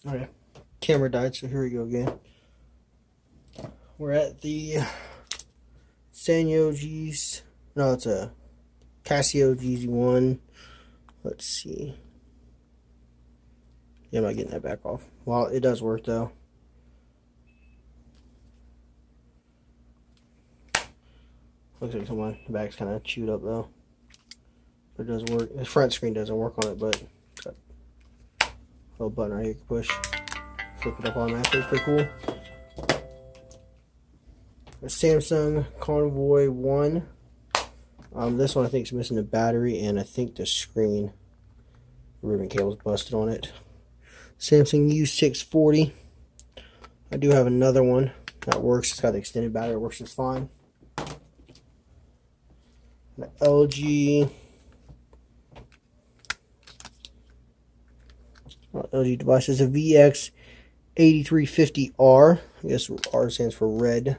Okay, camera died, so here we go again. We're at the Sanyo G's. No, it's a Casio GZ1. Let's see. Yeah, I'm not getting that back off. Well, it does work though. Looks like some of the back's kind of chewed up though. But it does work. The front screen doesn't work on it, but it's got a little button right here you can push. Flip it up automatically. It's pretty cool. A Samsung Convoy 1. This one I think is missing the battery, and I think the screen ribbon cable's busted on it. Samsung U640. I do have another one that works. It's got the extended battery. It works just fine. An LG device is a VX8350R. I guess R stands for red,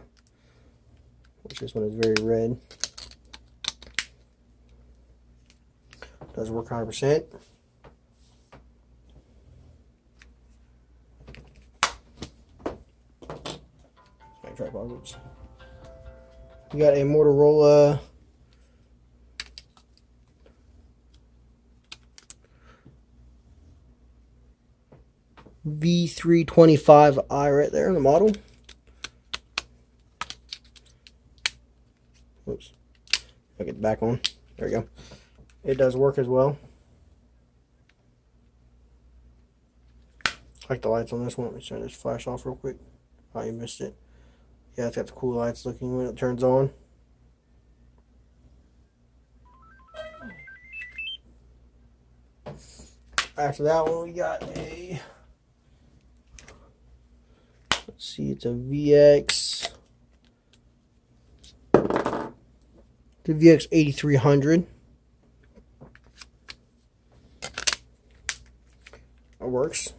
which this one is very red. Does work 100%. My tripod loops. We got a Motorola V325i right there in the model. Oops. I'll get the back on. There we go. It does work as well. I like the lights on this one. Let me turn this flash off real quick. Oh, you missed it. Yeah, it's got the cool lights looking when it turns on. After that one, we got a, let's see, it's a the VX8300. It works.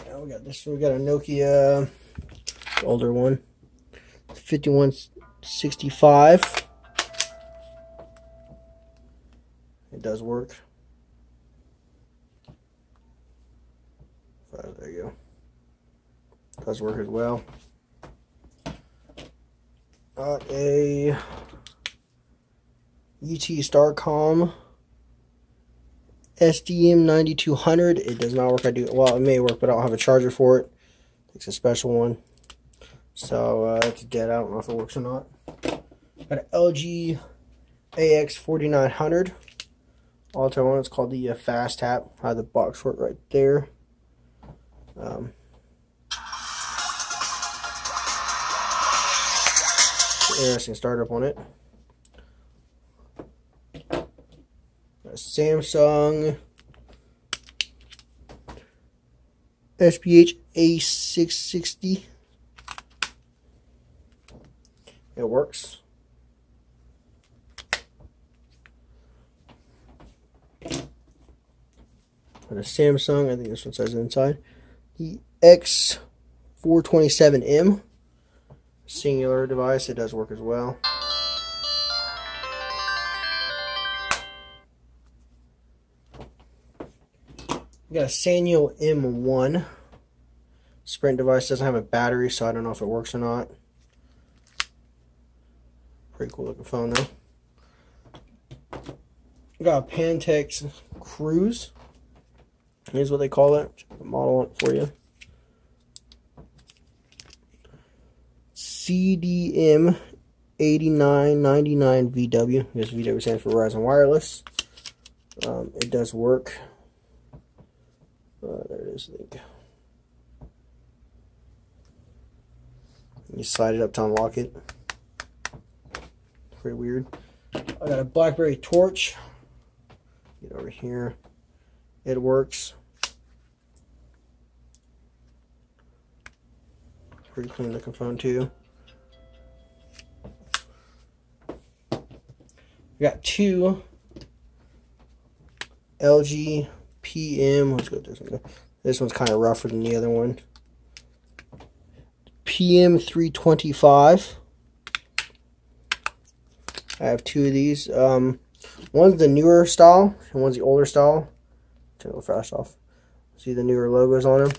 Now we got this. We got a Nokia, older one, 5165. It does work. There you go. Does work as well. Got a UT Starcom SDM9200. It does not work. Well, it may work, but I don't have a charger for it. It's a special one. So it's dead. I don't know if it works or not. Got an LG AX4900. Auto one. It's called the Fast Tap. I have the box for it right there. Interesting startup on it. A Samsung SPH A660. It works. And a Samsung, I think this one says inside, the X427M. Singular device. It does work as well. We got a Sanyo M1 Sprint device. Doesn't have a battery, so I don't know if it works or not. Pretty cool looking phone though. We got a Pantex Cruise. Here's what they call it. Check the model on it for you. CDM 8999VW. This VW stands for Verizon Wireless. It does work. There it is, I think. You slide it up to unlock it. Pretty weird. I got a Blackberry Torch. Get over here. It works. Pretty clean looking phone too. We got two LG PM. Let's go with this one. This one's kind of rougher than the other one. PM325. I have two of these. One's the newer style and one's the older style. Turn the flash off. See the newer logos on them.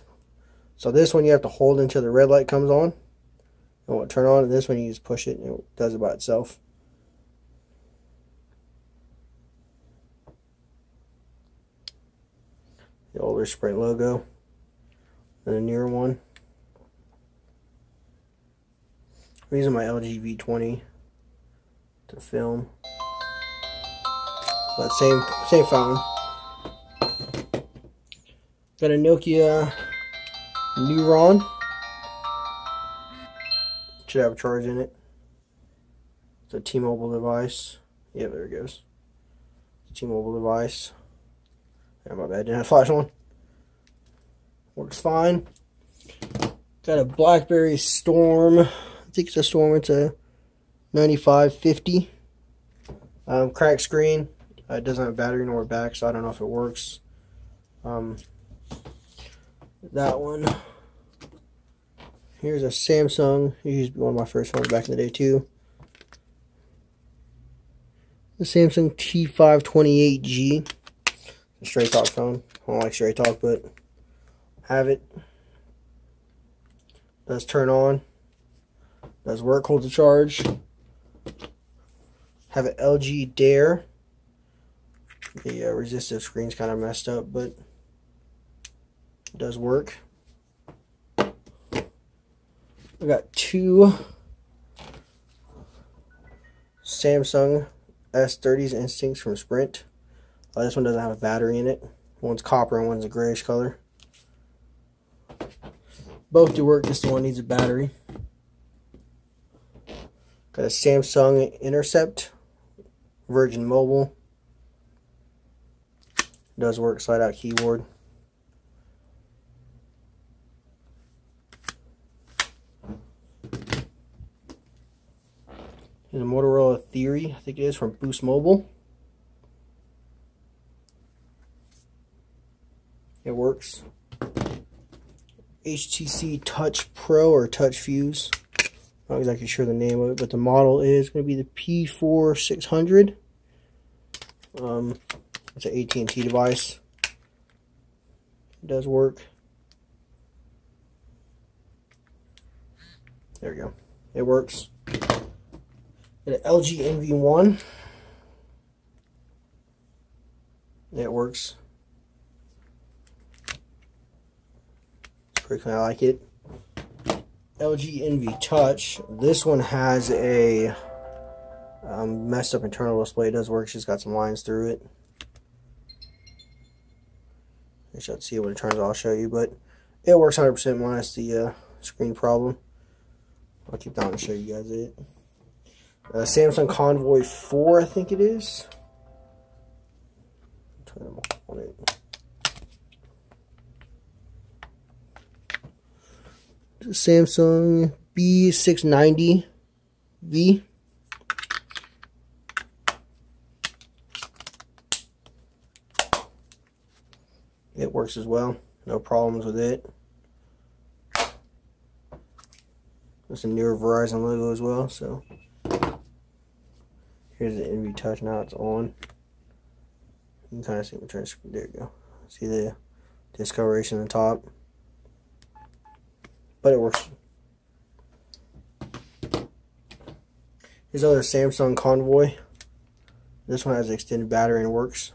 So this one you have to hold until the red light comes on. It won't turn on. And this one you just push it and it does it by itself. The older Sprint logo. And the newer one. I'm using my LG V20 to film. But same fountain. Got a Nokia Neuron. Should have a charge in it. It's a T-Mobile device. Yeah, there it goes. T-Mobile device. Yeah, my bad, didn't have flash on. Works fine. Got a Blackberry Storm. I think it's a Storm. It's a 9550. Cracked screen. It doesn't have a battery nor a back, so I don't know if it works. That one. Here's a Samsung. It used to be one of my first phones back in the day too. The Samsung T528G. A straight talk phone. I don't like straight talk, but have it. Does turn on. Does work, holds a charge. Have an LG Dare. The resistive screen's kind of messed up, but it does work. I got two Samsung S30s Instincts from Sprint. This one doesn't have a battery in it. One's copper and one's a grayish color. Both do work, just the one needs a battery. Got a Samsung Intercept Virgin Mobile. Does work, slide out keyboard. Here's a Motorola Theory, I think it is, from Boost Mobile. It works. HTC Touch Pro or Touch Fuse. Not exactly sure the name of it, but the model is going to be the P4600. It's an AT&T device. It does work. There we go. It works. Got an LG NV1. It works. It's pretty cool. I like it. LG NV Touch. This one has a messed up internal display. It does work. She's got some lines through it. I should see it when it turns. I'll show you, but it works 100% minus the screen problem. I'll keep that one and show you guys it. Samsung Convoy 4, I think it is. Turn them on it. Samsung B690V. It works as well. No problems with it. There's a newer Verizon logo as well. So here's the NV Touch. Now it's on. You can kind of see me turn the screen. There you go. See the discoloration on the top. But it works. Here's other Samsung Convoy. This one has an extended battery and works.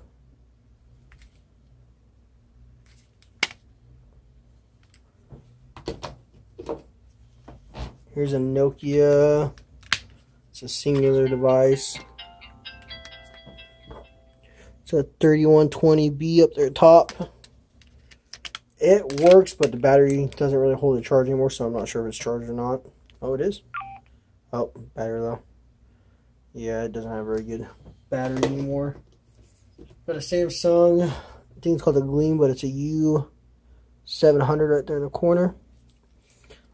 Here's a Nokia. It's a singular device. It's a 3120B up there top. It works, but the battery doesn't really hold the charge anymore, so I'm not sure if it's charged or not. Oh, it is. Oh, battery low. Yeah, it doesn't have a very good battery anymore. Got a Samsung, I think it's called a Gleam, but it's a U700 right there in the corner.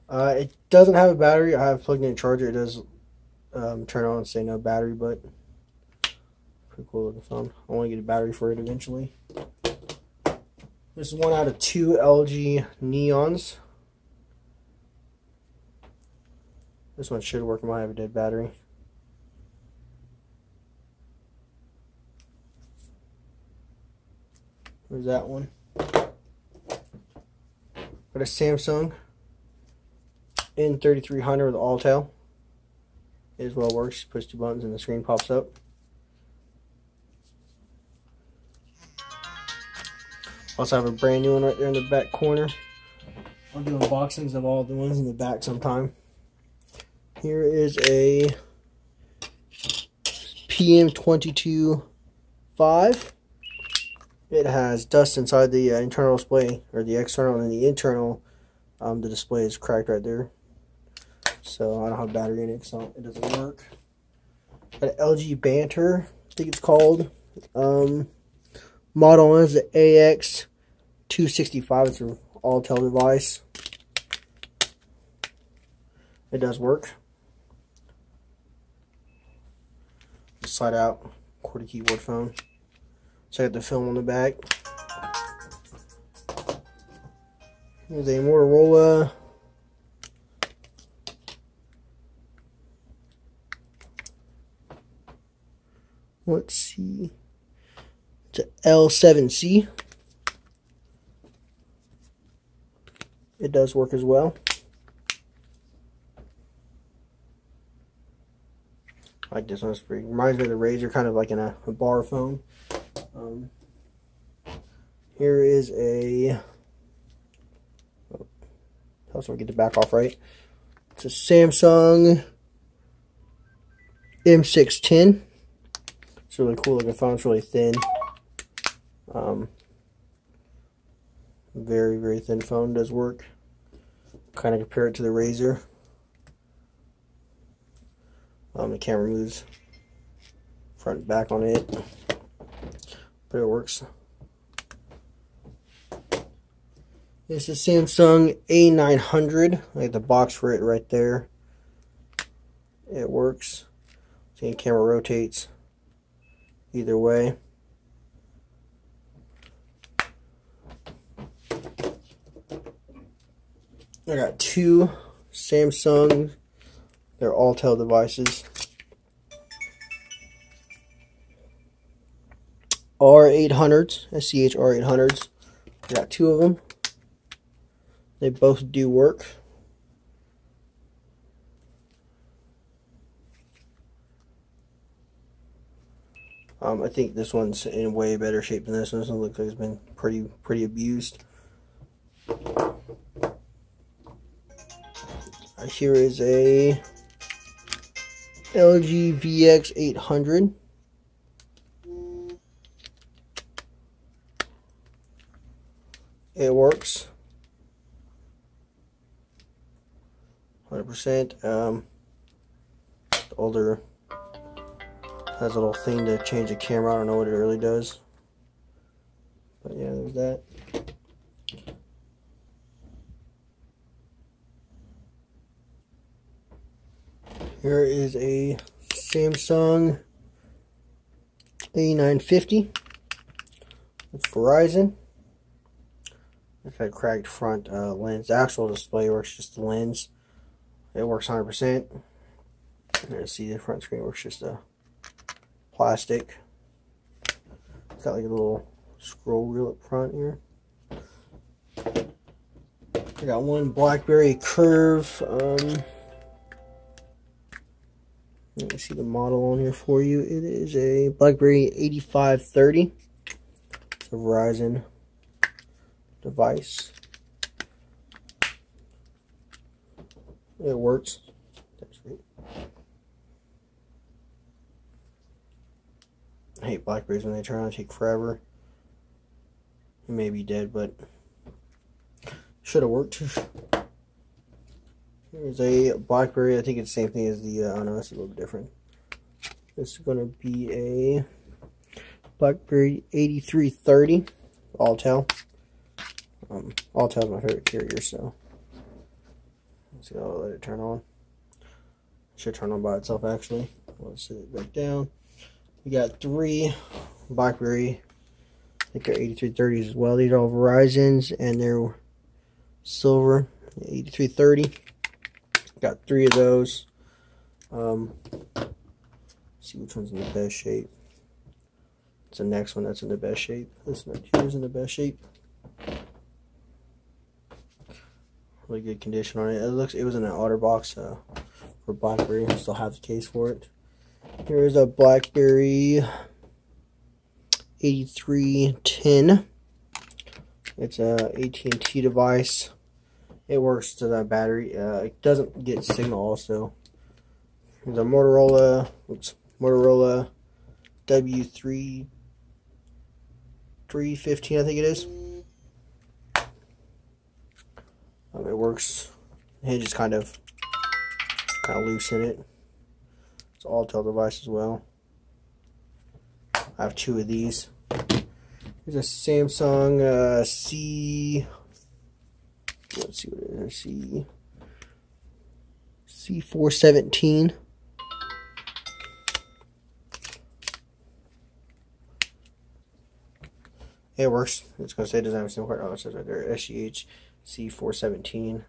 It doesn't have a battery. I have plugged in a charger. It does turn on and say no battery, but pretty cool looking phone. I want to get a battery for it eventually. This is one out of 2 LG Neons. This one should work. It might have a dead battery. There's that one. Got a Samsung N3300 with Alltel. It as well works. Push 2 buttons and the screen pops up. Also have a brand new one right there in the back corner. I'll do unboxings of all the ones in the back sometime. Here is a PM225. It has dust inside the internal display, or the external, and the internal. The display is cracked right there. So I don't have battery in it, so it doesn't work. Got an LG Banter, I think it's called. Model is the AX265. It's an Alltel device. It does work. Slide out QWERTY keyboard phone. So I got the film on the back. Here's a Motorola let's see, it's an L7C. It does work as well. I like this one. It's pretty, reminds me of the Razr, kind of like in a bar phone. Here is a, how do I get the back off right? It's a Samsung M610. It's really cool looking phone. It's really thin. Very, very thin phone. Does work. Kind of compare it to the Razr. The camera moves front and back on it, but it works. This is Samsung A900. I got the box for it right there. It works. See, the camera rotates either way. I got 2 Samsung. They're Alltel devices. R800s, SCH R800s. I got 2 of them. They both do work. I think this one's in way better shape than this one. This one looks like it's been pretty abused. Here is a LG VX800. It works 100%. The older has a little thing to change the camera. I don't know what it really does, but yeah, there's that. Here is a Samsung A950. It's Verizon. It's got a cracked front lens. The actual display works, just the lens. It works 100%. You see the front screen works just a plastic. It's got like a little scroll wheel up front here. I got one Blackberry Curve. Let me see the model on here for you. It is a Blackberry 8530. It's a Verizon device. It works. That's great. I hate Blackberries when they turn on, take forever. It may be dead, but should have worked. Here's a Blackberry. I think it's the same thing as the, oh no, it's a little bit different. This is going to be a Blackberry 8330 Alltel. Alltel's my favorite carrier, so let's see, I'll let it turn on. It should turn on by itself actually. Let's set it back down. We got 3 Blackberry, I think they're 8330s as well. These are all Verizons and they're silver, 8330. Got 3 of those. See which one's in the best shape. It's the next one that's in the best shape. This one here is in the best shape. Really good condition on it. It was in an OtterBox for Blackberry. I still have the case for it. Here's a Blackberry 8310. It's a AT&T device. It works to that battery. It doesn't get signal also. There's a Motorola W3 315, I think it is. It works. The hinge is kind of loose in it. It's an all-tail device as well. I have two of these. There's a Samsung let's see what it is. C417. It works. It's going to say it doesn't have a SIM card. Oh, it says right there, SGH C417.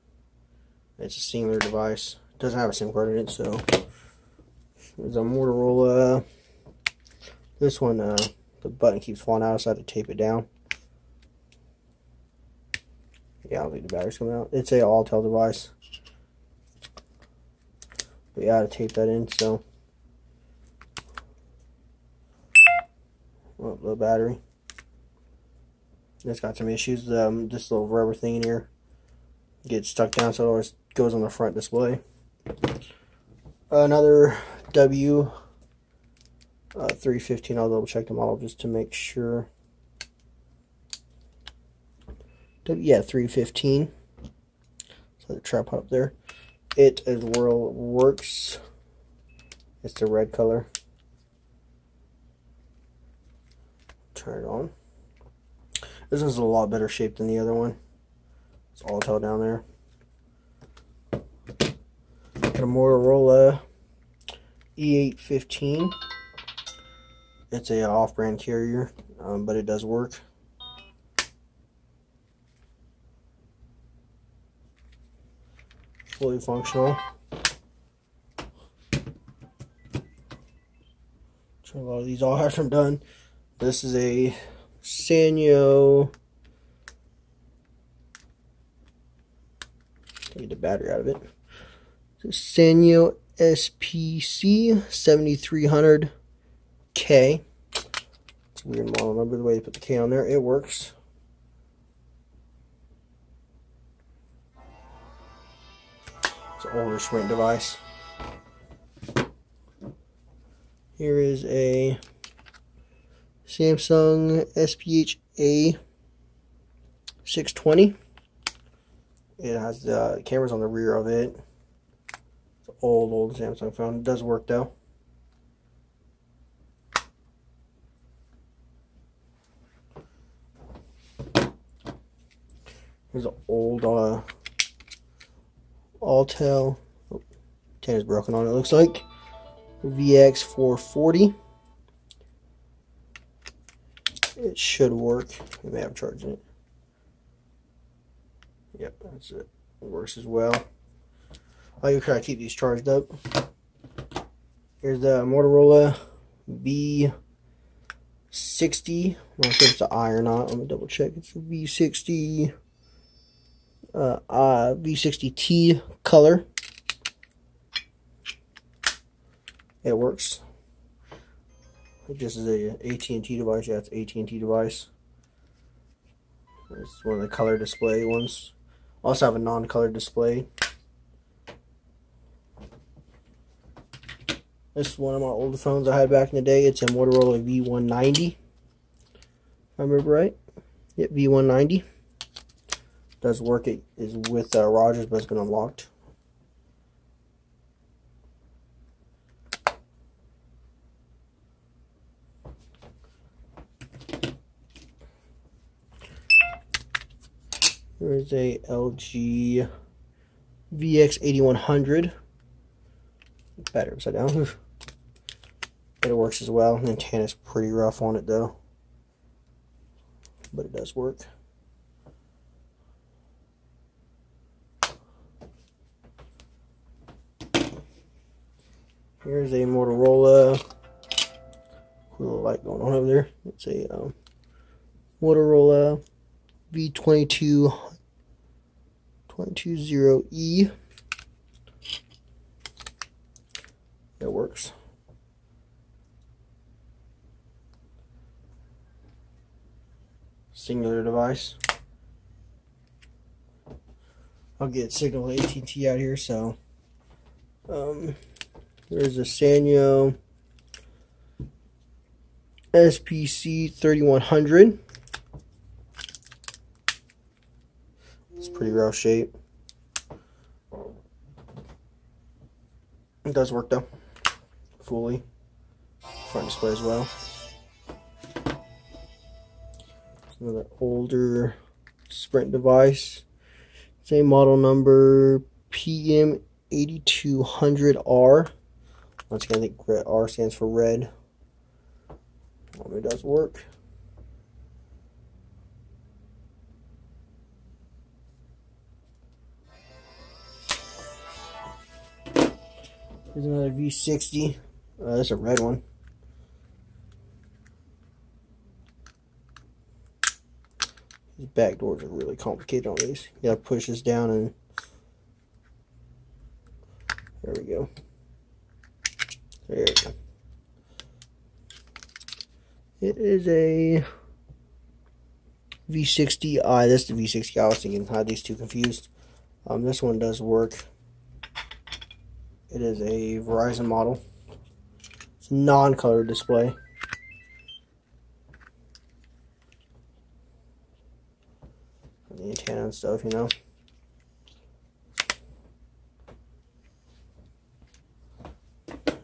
It's a singular device. It doesn't have a SIM card in it, so there's a Motorola. This one, the button keeps falling out, so I have to tape it down. Yeah, I don't think the battery's coming out. It's a all-tail device. But yeah, I had to tape that in, so. Oh, low battery. It's got some issues. This little rubber thing in here gets stuck down, so it always goes on the front display. Another W 315. I'll double check the model just to make sure. Yeah, 315. So the tripod up there. It as well works. It's the red color. Turn it on. This one's a lot better shape than the other one. It's all tail down there. Got a Motorola E815. It's a off-brand carrier, but it does work. Fully functional. So a lot of these all have them done. This is a Sanyo. Get the battery out of it. It's a Sanyo SPC 7300K. It's a weird model number, the way they put the K on there. It works. It's an older Sprint device. Here is a Samsung SPH A620. It has the cameras on the rear of it. It's an old Samsung phone. It does work though. Here's an old all-tail. Oh, antenna's broken on it, looks like. VX440. It should work. We may have charging it. Yep, that's it. It works as well. I will try to keep these charged up. Here's the Motorola V60. I'm not sure if it's an I or not. Let me double check. It's a V60. V60T color. It works. This is a AT&T device. Yeah, it's an AT&T device. It's one of the color display ones. Also have a non-color display. This is one of my older phones I had back in the day. It's a Motorola V190. If I remember right. Yep, V190. Does work. It is with Rogers, but it's been unlocked. There's a LG VX8100. Battery upside down. But it works as well. The antenna's pretty rough on it though. But it does work. Here's a Motorola Cool little light going on over there. It's a Motorola V220E. It works. Singular device. I'll get signal AT&T out here. So there's a Sanyo SPC 3100. It's pretty rough shape. It does work though, fully. Front display as well. It's another older Sprint device. Same model number, PM8200R. Once again, I think R stands for red. It does work. Here's another V60. That's a red one. These back doors are really complicated on these. You gotta push this down and there we go. There we go. It is a V60i. That's the V60i. I was thinking, I had these two confused. This one does work. It is a Verizon model. It's a non-color display. The antenna and stuff, you know.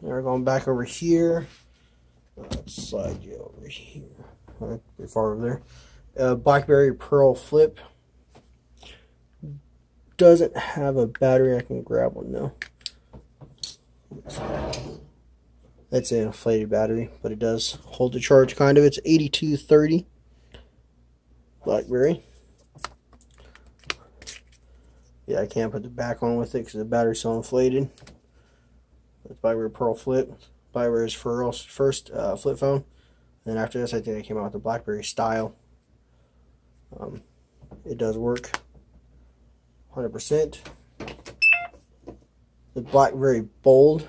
Now we're going back over here. Let's slide you over here. Right, pretty far over there. Blackberry Pearl Flip. Doesn't have a battery. I can grab one though. That's an inflated battery, but it does hold the charge kind of. It's 8230 Blackberry. Yeah, I can't put the back on with it because the battery's so inflated. It's Blackberry Pearl Flip. Blackberry's first flip phone. And then after this, I think they came out with the Blackberry Style. It does work 100%. The Blackberry Bold.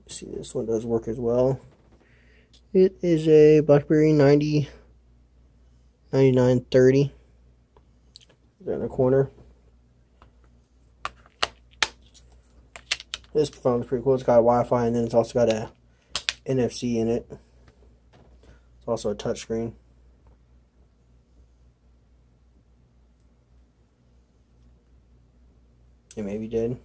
See, this one does work as well. It is a Blackberry 9930. There in the corner. This phone is pretty cool. It's got Wi-Fi and then it's also got a NFC in it. It's also a touchscreen. It maybe did.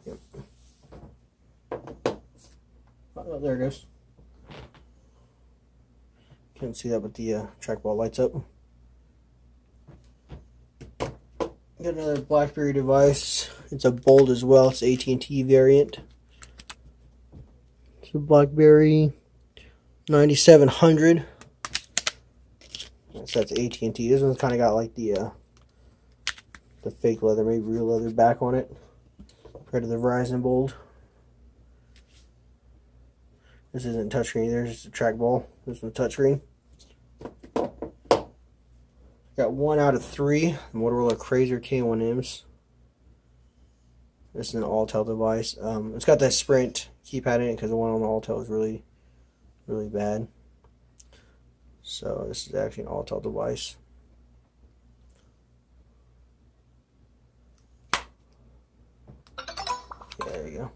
Yep. Oh, there it goes. Can't see that, but the trackball lights up. Got another Blackberry device. It's a Bold as well. It's AT&T variant. It's a Blackberry 9700. So that's AT&T. This one's kind of got like the fake leather, maybe real leather back on it, compared to the Verizon Bold. This isn't touchscreen either. It's just a trackball. This one's touchscreen. Got 1 out of 3 Motorola Razr K1Ms. This is an Alltel device. It's got that Sprint keypad in it because the one on the Alltel is really, really bad. So this is actually an Alltel device. Yeah, there you go.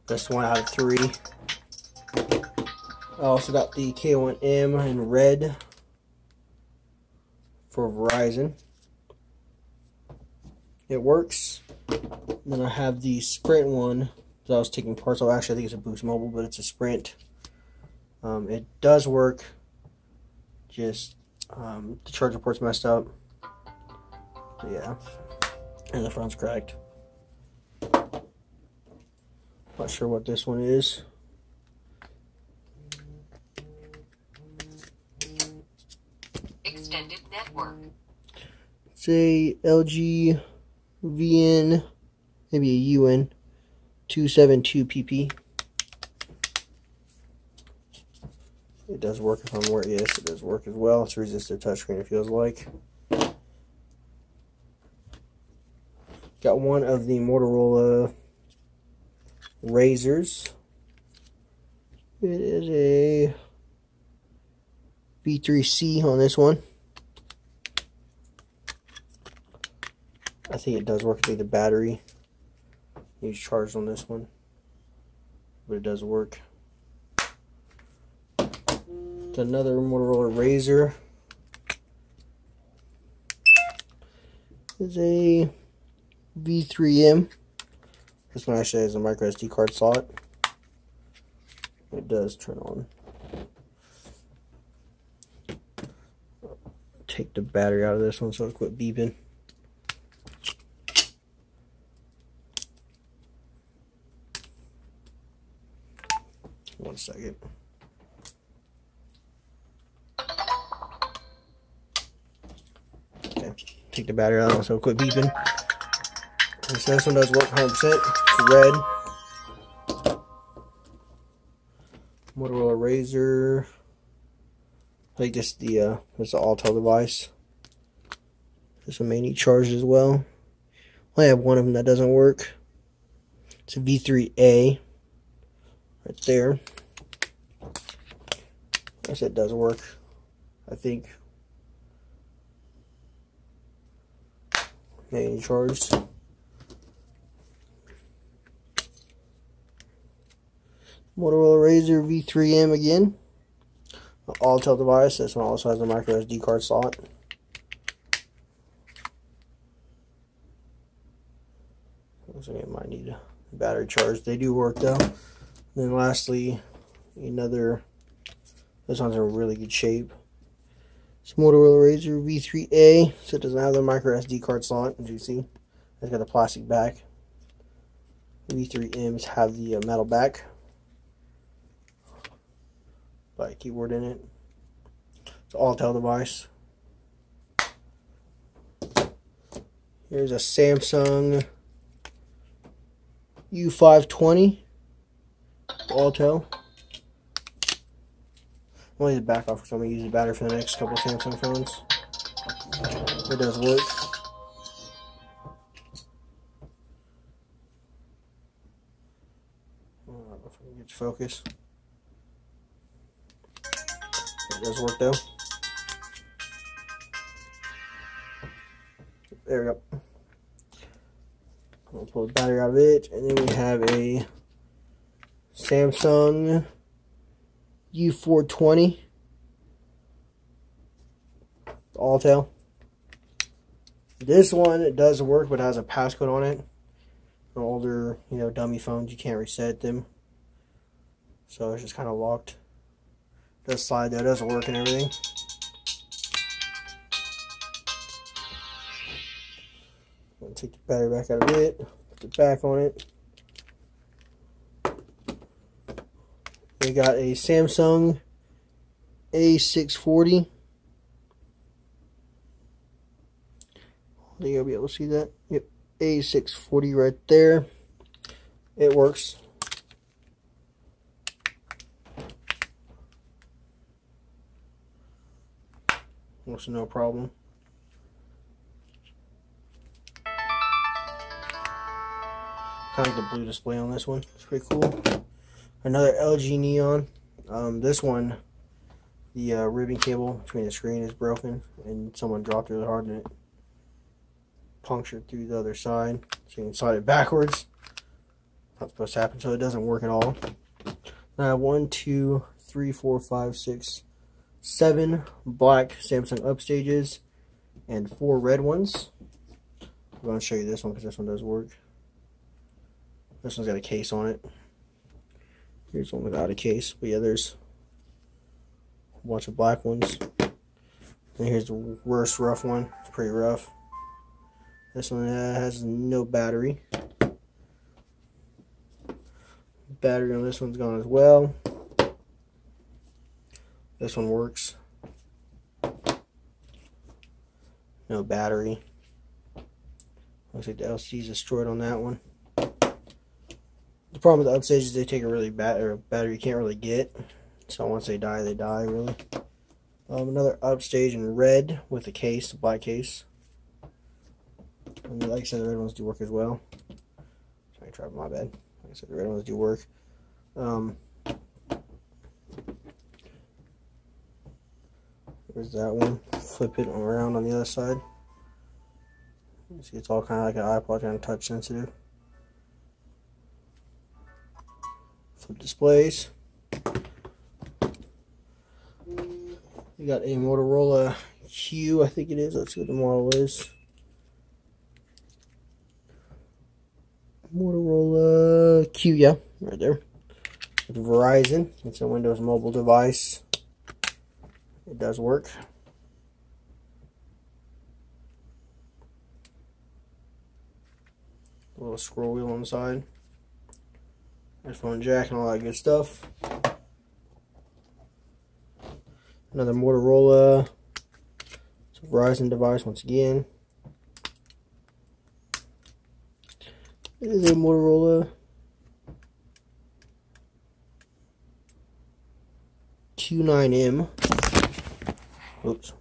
That's 1 out of 3. I also got the K1M in red for Verizon. It works. Then I have the Sprint one that I was taking parts of. Actually, I think it's a Boost Mobile, but it's a Sprint. It does work. Just the charger port's messed up. But yeah, and the front's cracked. Not sure what this one is. Extended network. It's a LG VN, maybe a UN 272PP. It does work if I'm working. Yes, it does work as well. It's a resistive touchscreen, it feels like. Got one of the Motorola Razrs. It is a V3C on this one. I think it does work. I think the battery needs charged on this one, but it does work. It's another Motorola Razr. It's a V3M. This one actually has a micro SD card slot. It does turn on. Take the battery out of this one so it'll quit beeping. One second. Okay, take the battery out so it'll quit beeping. And so this one does work 100%. It's red. Motorola Razr. I think this is the all-tel device. This one may need charged as well. I have one of them that doesn't work. It's a V3A. Right there. Yes, it does work, I think. May need charged. Motorola Razr V3M again. All-tel device. This one also has a micro SD card slot. Looks like it might need a battery charge. They do work though. And then lastly, another. This one's in really good shape. It's Motorola Razr V3A. So it doesn't have the micro SD card slot, as you see. It's got the plastic back. V3Ms have the metal back. By a keyboard in it. It's an all-tel device. Here's a Samsung U520 all-tel. I'm going to back off because I'm going to use the battery for the next couple of Samsung phones. It does work. I don't know if I can get focus. It does work though. There we go. I'll pull the battery out of it, and then we have a Samsung U420 all-tel. This one, it does work, but it has a passcode on it. For older, dummy phones, you can't reset them, so it's just kind of locked. It does slide though, it doesn't work and everything. I'll take the battery back out of it, put the back on it. We got a Samsung A640. I think you'll be able to see that. Yep, A640 right there. It works. Works no problem. Kind of like the blue display on this one. It's pretty cool. Another LG Neon. This one, the ribbon cable between the screen is broken, and someone dropped it really hard and it punctured through the other side. So you can slide it backwards. Not supposed to happen, so it doesn't work at all. I have 1, 2, 3, 4, 5, 6, 7 black Samsung upstages and 4 red ones. I'm going to show you this one because this one does work. This one's got a case on it. Here's one without a case, but yeah, there's a bunch of black ones. And here's the worst rough one. It's pretty rough. This one has no battery. Battery on this one's gone as well. This one works. No battery. Looks like the LCD is destroyed on that one. The problem with the upstage is they take a really bad, or a battery you can't really get. So once they die really. Another upstage in red with a case, a black case. And like I said, the red ones do work as well. Sorry, try my bad. Like I said, the red ones do work. There's that one. Flip it around on the other side. You see, it's all kind of like an iPod, kind of touch sensitive. Flip displays. You got a Motorola Q, I think it is. Let's see what the model is. Motorola Q, yeah, right there. With Verizon. It's a Windows mobile device. It does work. A little scroll wheel on the side. Headphone jack and all that good stuff. Another Motorola. It's a Verizon device once again. It is a Motorola Q9M. Oops.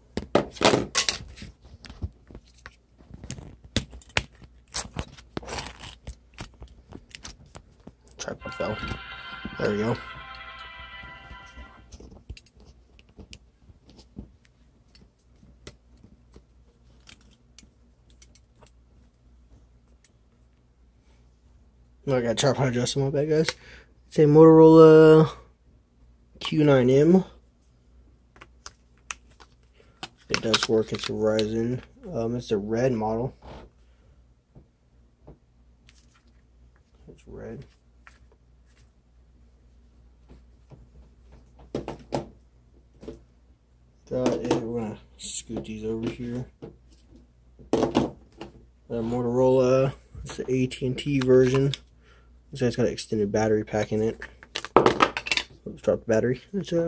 Tripod fell. There we go. I got tripod adjusted, my bad, guys. It's a Motorola Q9M. It does work. It's a Verizon. It's a red model. It's red. Got it. We're gonna scoot these over here. Motorola. It's the AT&T version. This guy's got an extended battery pack in it. Let's drop the battery. It's oh,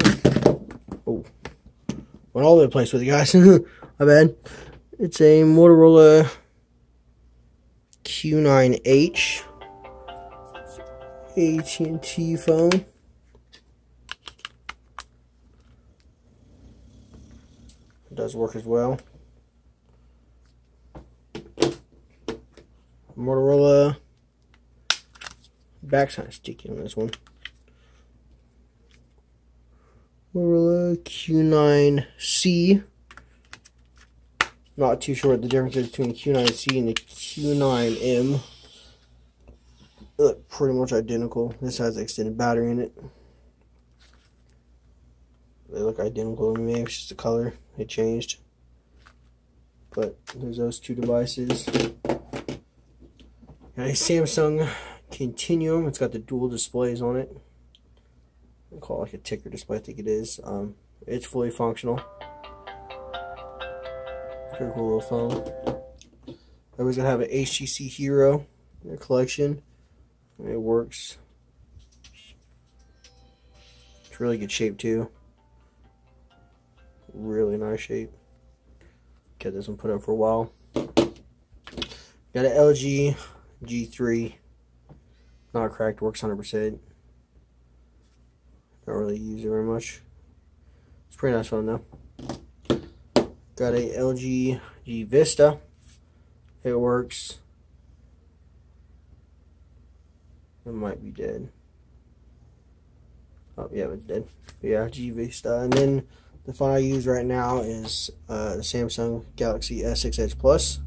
went all over the place with it, guys. My bad. It's a Motorola Q9H AT&T phone. It does work as well. Motorola. Back's kind of sticky on this one. Motorola Q9C. Not too sure what the difference is between the Q9C and the Q9M. They look pretty much identical. This has an extended battery in it. They look identical to me. Maybe it's just the color. It changed. But there's those two devices. Got a Samsung Continuum. It's got the dual displays on it. I call it like a ticker display, I think it is. It's fully functional. Pretty cool little phone. Everybody's gonna have an HTC Hero in their collection. It works. It's really good shape too. Really nice shape. Kept this one put up for a while. Got an LG G3. Not cracked, works 100%. Don't really use it very much. It's a pretty nice phone though. Got a LG G Vista. It works. It might be dead. Oh yeah, it's dead. But yeah, G Vista. And then the phone I use right now is the Samsung Galaxy S6 Edge Plus.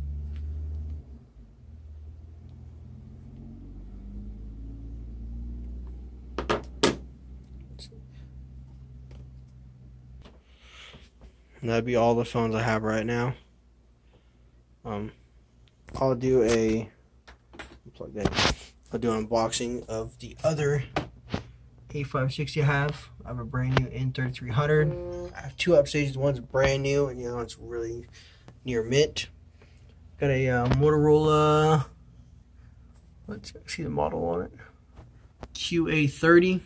And that'd be all the phones I have right now. I'll do an unboxing of the other A560 I have. I have a brand new N3300. I have two upstages. One's brand new and the other one's really near mint. Got a Motorola, let's see the model on it, QA30,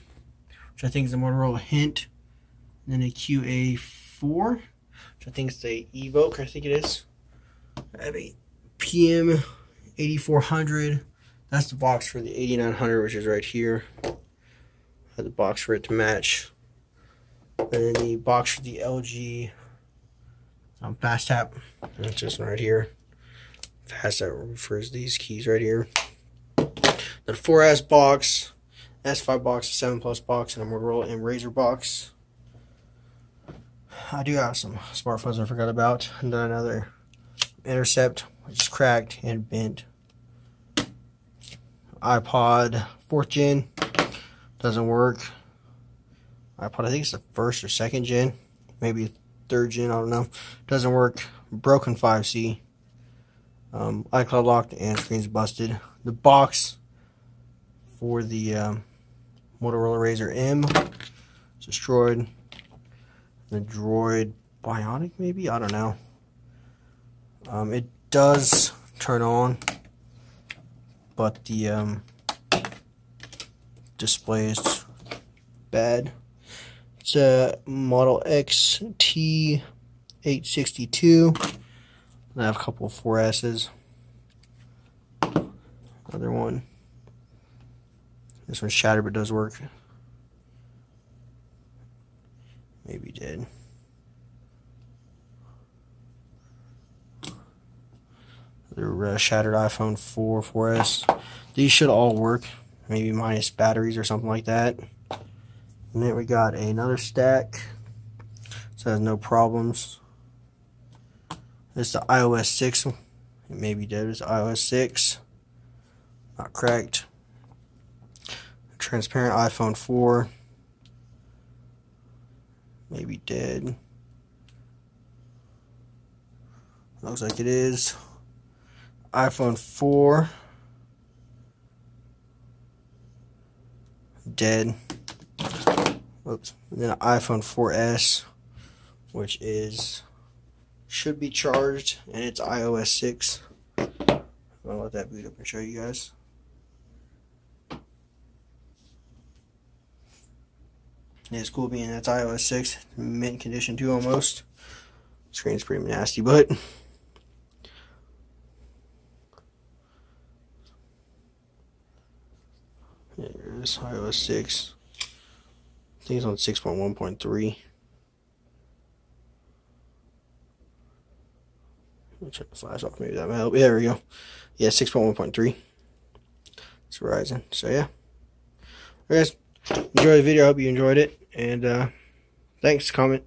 which I think is a Motorola Hint. And then a QA4, which I think is the Evoke, I think it is. I have a PM 8400. That's the box for the 8900, which is right here. I have the box for it to match. And then the box for the LG fast tap. That's this one right here. Fast tap refers to these keys right here. The 4S box, S5 box, 7 Plus box, and a Motorola and Razr box. I do have some smartphones I forgot about. And then another Intercept, which is cracked and bent. iPod 4th gen, doesn't work. iPod, I think it's the 1st or 2nd gen, maybe 3rd gen, I don't know. Doesn't work. Broken 5C. iCloud locked and screen's busted. The box for the Motorola Razr M is destroyed. The Droid Bionic, maybe? I don't know. It does turn on, but the display is bad. It's a Model X T862. I have a couple of 4S's. Another one. This one's shattered but does work. Maybe did. The shattered iPhone 4, 4S. These should all work. Maybe minus batteries or something like that. And then we got another stack. So it has no problems. This is the iOS 6. It maybe dead. It's iOS 6. Not cracked. Transparent iPhone 4. Maybe dead. Looks like it is. iPhone 4. Dead. Oops. And then an iPhone 4S, which should be charged, and it's iOS 6. I'm gonna let that boot up and show you guys. Yeah, it's cool being that's iOS 6, mint condition too almost. Screen's pretty nasty, but there's iOS 6. I think it's on 6.1.3. I'll turn the flash off, maybe that might help. Yeah, there we go. Yeah, 6.1.3. It's Verizon. So yeah. Alright guys, enjoy the video. I hope you enjoyed it. And thanks. Comment.